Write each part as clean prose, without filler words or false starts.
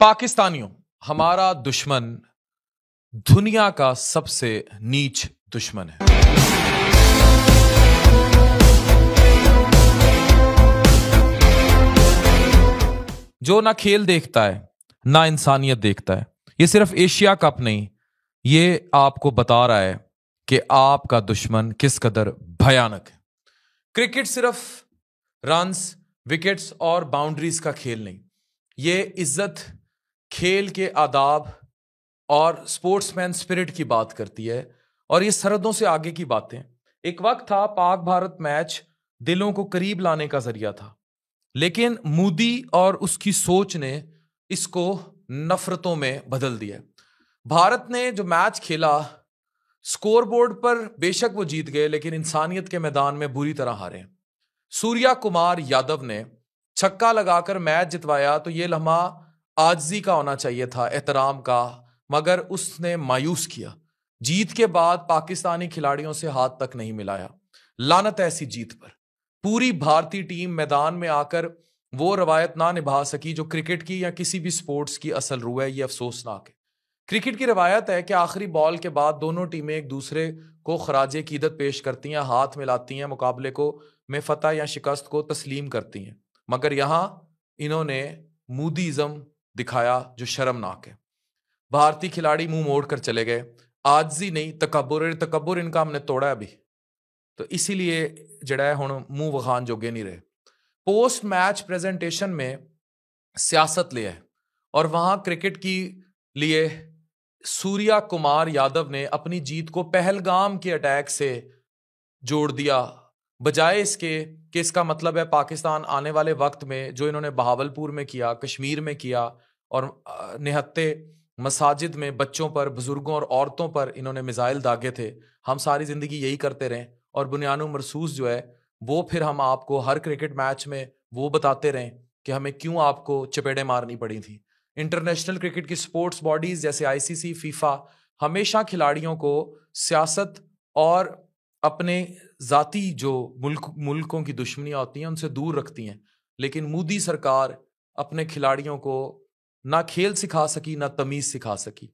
पाकिस्तानियों, हमारा दुश्मन दुनिया का सबसे नीच दुश्मन है। जो ना खेल देखता है ना इंसानियत देखता है। ये सिर्फ एशिया कप नहीं, ये आपको बता रहा है कि आपका दुश्मन किस कदर भयानक है। क्रिकेट सिर्फ रन्स, विकेट्स और बाउंड्रीज का खेल नहीं, ये इज्जत, खेल के आदाब और स्पोर्ट्समैन स्पिरिट की बात करती है। और ये सरहदों से आगे की बातें। एक वक्त था पाक भारत मैच दिलों को करीब लाने का जरिया था, लेकिन मोदी और उसकी सोच ने इसको नफरतों में बदल दिया। भारत ने जो मैच खेला, स्कोरबोर्ड पर बेशक वो जीत गए, लेकिन इंसानियत के मैदान में बुरी तरह हारे। सूर्या कुमार यादव ने छक्का लगाकर मैच जितवाया, तो ये लम्हा आजिज़ी का होना चाहिए था, एहतराम का, मगर उसने मायूस किया। जीत के बाद पाकिस्तानी खिलाड़ियों से हाथ तक नहीं मिलाया। लानत ऐसी जीत पर। पूरी भारतीय टीम मैदान में आकर वो रवायत ना निभा सकी जो क्रिकेट की या किसी भी स्पोर्ट्स की असल रूह है। ये अफसोसनाक है। क्रिकेट की रवायत है कि आखिरी बॉल के बाद दोनों टीमें एक दूसरे को खराजे कीदत पेश करती हैं, हाथ मिलाती हैं, मुकाबले को में फतह या शिकस्त को तस्लीम करती हैं। मगर यहां इन्होंने मोदीज़म दिखाया जो शर्मनाक है। भारतीय खिलाड़ी मुंह मोड़कर चले गए। आजिज़ी नहीं, तकब्बुर इनका हमने तोड़ा अभी। तो इसीलिए जड़ा है हुण मुंह वखान जोगे नहीं रहे। पोस्ट मैच प्रेजेंटेशन में सियासत ले है और वहां क्रिकेट की लिए सूर्या कुमार यादव ने अपनी जीत को पहलगाम के अटैक से जोड़ दिया, बजाय इसके कि इसका मतलब है पाकिस्तान आने वाले वक्त में जो इन्होंने बहावलपुर में किया, कश्मीर में किया और निहत्ते मसाजिद में बच्चों पर, बुजुर्गों और औरतों पर इन्होंने मिसाइल दागे थे। हम सारी जिंदगी यही करते रहें और बुनियानो मरसूस जो है वो फिर हम आपको हर क्रिकेट मैच में वो बताते रहें कि हमें क्यों आपको चपेड़े मारनी पड़ी थी। इंटरनेशनल क्रिकेट की स्पोर्ट्स बॉडीज जैसे आईसीसी, फीफा हमेशा खिलाड़ियों को सियासत और अपने जाती जो मुल्कों की दुश्मनियां होती हैं उनसे दूर रखती हैं। लेकिन मोदी सरकार अपने खिलाड़ियों को ना खेल सिखा सकी, ना तमीज सिखा सकी।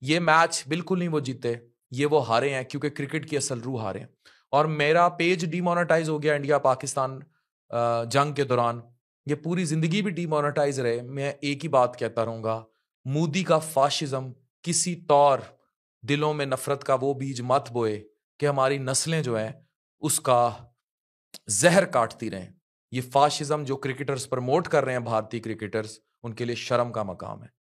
ये मैच बिल्कुल नहीं वो जीते, ये वो हारे हैं क्योंकि क्रिकेट की असल रूह हारे हैं। और मेरा पेज डीमोनेटाइज हो गया इंडिया पाकिस्तान जंग के दौरान। ये पूरी जिंदगी भी डीमोनेटाइज रहे। मैं एक ही बात कहता रहूंगा, मोदी का फाशिज्म किसी तौर दिलों में नफरत का वो बीज मत बोए कि हमारी नस्लें जो हैं उसका जहर काटती रहें। ये फाशिज्म जो क्रिकेटर्स प्रमोट कर रहे हैं, भारतीय क्रिकेटर्स, उनके लिए शर्म का मकाम है।